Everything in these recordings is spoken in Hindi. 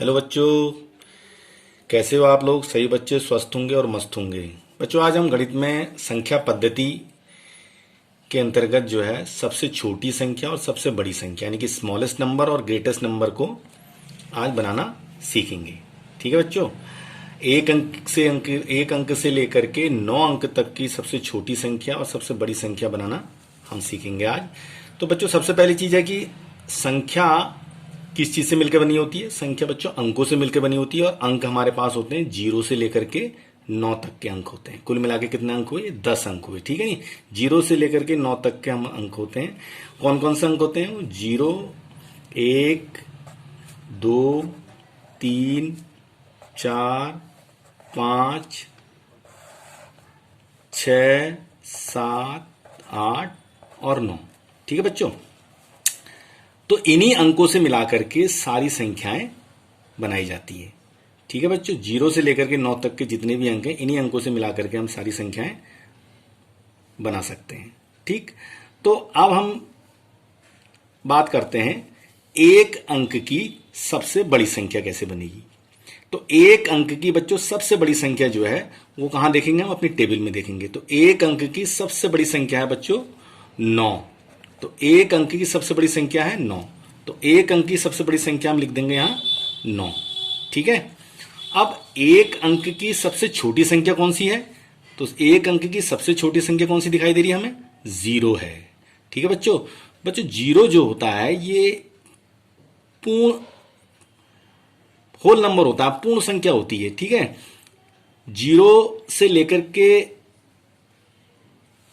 हेलो बच्चों, कैसे हो आप लोग? सही बच्चे स्वस्थ होंगे और मस्त होंगे। बच्चों, आज हम गणित में संख्या पद्धति के अंतर्गत जो है सबसे छोटी संख्या और सबसे बड़ी संख्या यानी कि स्मॉलेस्ट नंबर और ग्रेटेस्ट नंबर को आज बनाना सीखेंगे। ठीक है बच्चों, एक अंक से लेकर के 9 अंक तक की सबसे छोटी संख्या और सबसे बड़ी संख्या बनाना हम सीखेंगे आज। तो बच्चों, सबसे पहली चीज है कि संख्या किस चीज से मिलकर बनी होती है? संख्या बच्चों अंकों से मिलकर बनी होती है और अंक हमारे पास होते हैं 0 से लेकर के 9 तक के अंक होते हैं। कुल मिला के कितने अंक हुए? 10 अंक हुए। ठीक है नी, 0 से लेकर के 9 तक के हम अंक होते हैं। कौन कौन से अंक होते हैं? 0, 1, 2, 3, 4, 5, 6, 7, 8 और 9। ठीक है बच्चों, तो इन्हीं अंकों से मिलाकर के सारी संख्याएं बनाई जाती है। ठीक है बच्चों, 0 से लेकर के 9 तक के जितने भी अंक हैं इन्हीं अंकों से मिलाकर के हम सारी संख्याएं बना सकते हैं। ठीक, तो अब हम बात करते हैं एक अंक की सबसे बड़ी संख्या कैसे बनेगी। तो एक अंक की बच्चों सबसे बड़ी संख्या जो है वो कहां देखेंगे? हम अपनी टेबल में देखेंगे। तो एक अंक की सबसे बड़ी संख्या है बच्चों 9। तो एक अंक की सबसे बड़ी संख्या है 9। तो एक अंक की सबसे बड़ी संख्या हम लिख देंगे यहां 9। ठीक है, अब एक अंक की सबसे छोटी संख्या कौन सी है? तो एक अंक की सबसे छोटी संख्या कौन सी दिखाई दे रही है हमें? 0 है। ठीक है बच्चों, 0 जो होता है ये पूर्ण होल नंबर होता है, पूर्ण संख्या होती है। ठीक है, 0 से लेकर के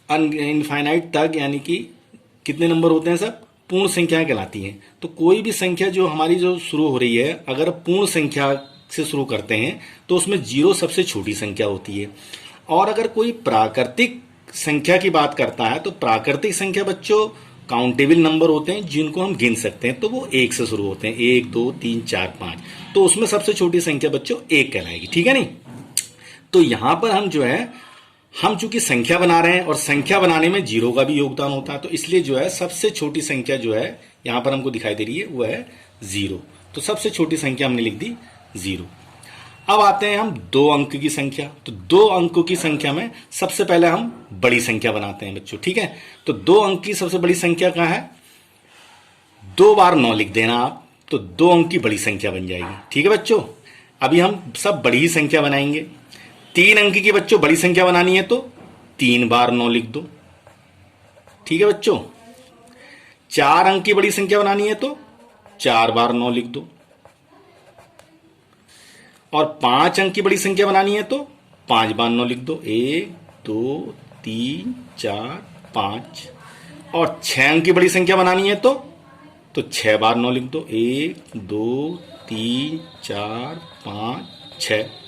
इनफाइनाइट तक यानी कि कितने नंबर होते हैं? सब पूर्ण संख्याएं कहलाती हैं। तो कोई भी संख्या जो हमारी जो शुरू हो रही है अगर पूर्ण संख्या से शुरू करते हैं तो उसमें 0 सबसे छोटी संख्या होती है। और अगर कोई प्राकृतिक संख्या की बात करता है तो प्राकृतिक संख्या बच्चों काउंटेबल नंबर होते हैं जिनको हम गिन सकते हैं। तो वो 1 से शुरू होते हैं, 1, 2, 3, 4, 5। तो उसमें सबसे छोटी संख्या बच्चों 1 कहलाएगी। ठीक है नहीं, तो यहां पर हम जो है हम चूंकि संख्या बना रहे हैं और संख्या बनाने में 0 का भी योगदान होता है, तो इसलिए जो है सबसे छोटी संख्या जो है यहां पर हमको दिखाई दे रही है वो है 0। तो सबसे छोटी संख्या हमने लिख दी 0। अब आते हैं हम 2 अंक की संख्या। तो 2 अंकों की संख्या में सबसे पहले हम बड़ी संख्या बनाते हैं बच्चों। ठीक है, तो 2 अंक की सबसे बड़ी संख्या कहां है? 2 बार 9 लिख देना आप, तो 2 अंक की बड़ी संख्या बन जाएगी। ठीक है बच्चों, अभी हम सब बड़ी ही संख्या बनाएंगे। 3 अंक की बच्चों बड़ी संख्या बनानी है तो 3 बार 9 लिख दो। ठीक है बच्चों, 4 अंक की बड़ी संख्या बनानी है तो 4 बार 9 लिख दो। और 5 अंक की बड़ी संख्या बनानी है तो 5 बार 9 लिख दो। 1, 2, 3, 4, 5। और 6 अंक की बड़ी संख्या बनानी है तो 6 बार 9 लिख दो। 1, 2, 3, 4, 5, 6।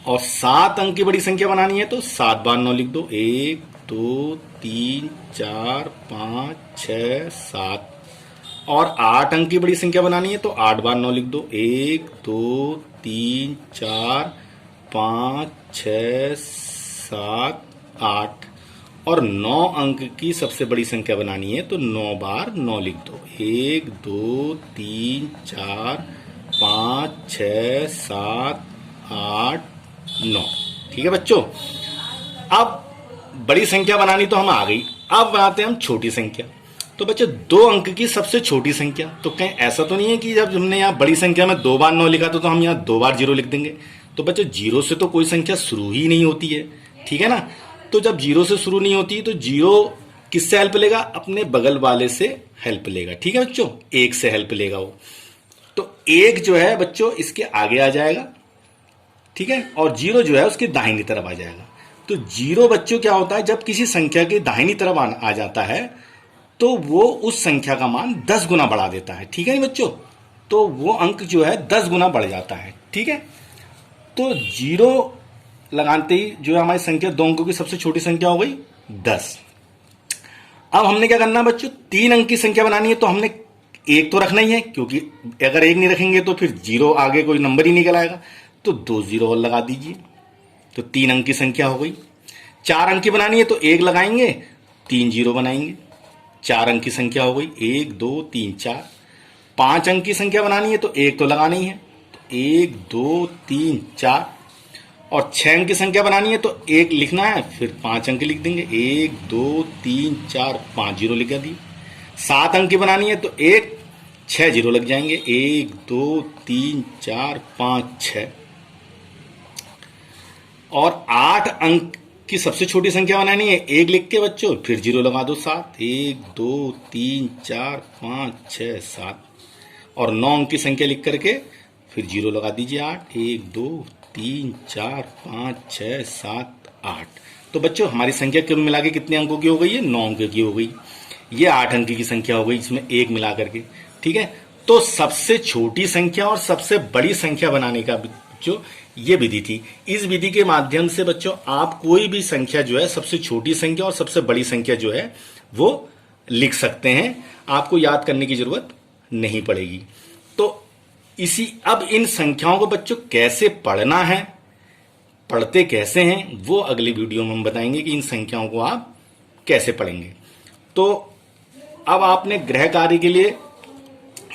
और 7 अंक की बड़ी संख्या बनानी है तो 7 बार 9 लिख दो। 1, 2, 3, 4, 5, 6, 7। और 8 अंक की बड़ी संख्या बनानी है तो 8 बार 9 लिख दो। 1, 2, 3, 4, 5, 6, 7, 8। और 9 अंक की सबसे बड़ी संख्या बनानी है तो 9 बार 9 लिख दो। 1, 2, 3, 4, 5, 6, 7, 8, 9। ठीक है बच्चों, अब बड़ी संख्या बनानी तो हम आ गई। अब बनाते हैं हम छोटी संख्या। तो बच्चों 2 अंक की सबसे छोटी संख्या, तो कहीं ऐसा तो नहीं है कि जब हमने यहाँ बड़ी संख्या में 2 बार 9 लिखा तो हम यहाँ 2 बार 0 लिख देंगे। तो बच्चों 0 से तो कोई संख्या शुरू ही नहीं होती है। ठीक है ना, तो जब 0 से शुरू नहीं होती तो 0 किससे हेल्प लेगा? अपने बगल वाले से हेल्प लेगा। ठीक है बच्चों, 1 से हेल्प लेगा वो। तो 1 जो है बच्चों इसके आगे आ जाएगा। ठीक है, और 0 जो है उसके दाहिनी तरफ आ जाएगा। तो 0 बच्चों क्या होता है? जब किसी संख्या के दाहिनी तरफ आ जाता है तो वो उस संख्या का मान 10 गुना बढ़ा देता है। ठीक है नहीं बच्चों, तो वो अंक जो है 10 गुना बढ़ जाता है। ठीक है, तो 0 लगाते ही जो है हमारी संख्या 2 अंकों की सबसे छोटी संख्या हो गई 10। अब हमने क्या करना है बच्चों? 3 अंक की संख्या बनानी है तो हमने 1 तो रखना ही है, क्योंकि अगर 1 नहीं रखेंगे तो फिर 0 आगे कोई नंबर ही निकल आएगा। तो 2 0 और लगा दीजिए, तो 3 अंक की संख्या हो गई। 4 अंक की बनानी है तो 1 लगाएंगे, 3 0 बनाएंगे, 4 अंक की संख्या हो गई। 1, 2, 3, 4। 5 अंक की संख्या बनानी है तो 1 तो लगानी ही है, तो 1 2 3 4। और 6 अंक की संख्या बनानी है तो 1 लिखना है, फिर 5 अंक लिख देंगे, 1 2 3 4 5 जीरो लिख दिए। 7 अंक की बनानी है तो 1 6 जीरो लग जाएंगे, 1 2 3 4 5 6। और 8 अंक की सबसे छोटी संख्या बनानी है, 1 लिख के बच्चों फिर जीरो लगा दो, 7 1 2 3 4 5 6 7। और 9 अंक की संख्या लिख करके फिर जीरो लगा दीजिए, 8 1 2 3 4 5 6 7 8। तो बच्चों हमारी संख्या कुल मिला के कितने अंकों की हो गई है? 9 अंकों की हो गई। ये 8 अंक की संख्या हो गई, इसमें 1 मिला करके। ठीक है, तो सबसे छोटी संख्या और सबसे बड़ी संख्या बनाने का बच्चों ये विधि थी। इस विधि के माध्यम से बच्चों आप कोई भी संख्या जो है, सबसे छोटी संख्या और सबसे बड़ी संख्या जो है वो लिख सकते हैं, आपको याद करने की जरूरत नहीं पड़ेगी। तो अब इन संख्याओं को बच्चों कैसे पढ़ना है, पढ़ते कैसे हैं, वो अगली वीडियो में हम बताएंगे कि इन संख्याओं को आप कैसे पढ़ेंगे। तो अब आपने गृह कार्य के लिए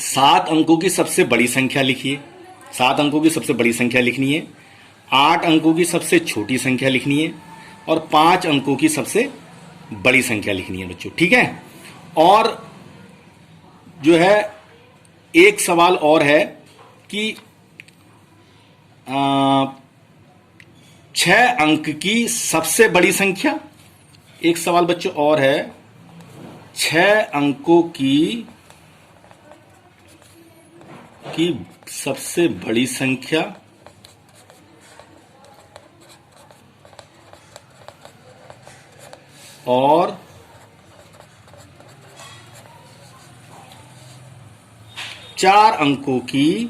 7 अंकों की सबसे बड़ी संख्या लिखिए, 7 अंकों की सबसे बड़ी संख्या लिखनी है, 8 अंकों की सबसे छोटी संख्या लिखनी है और 5 अंकों की सबसे बड़ी संख्या लिखनी है बच्चों। ठीक है, और जो है एक सवाल और है कि 6 अंक की सबसे बड़ी संख्या, एक सवाल बच्चों और है, 6 अंकों की सबसे बड़ी संख्या और 4 अंकों की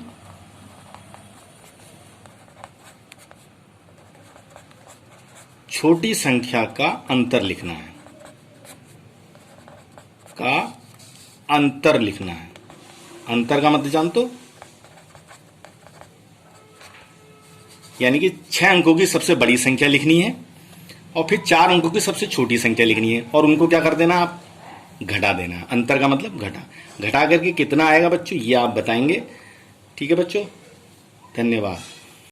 छोटी संख्या का अंतर लिखना है, अंतर का मतलब जानते हो? यानी कि 6 अंकों की सबसे बड़ी संख्या लिखनी है और फिर 4 अंकों की सबसे छोटी संख्या लिखनी है और उनको क्या कर देना, आप घटा देना। अंतर का मतलब घटा करके कितना आएगा बच्चों, ये आप बताएंगे। ठीक है बच्चों, धन्यवाद।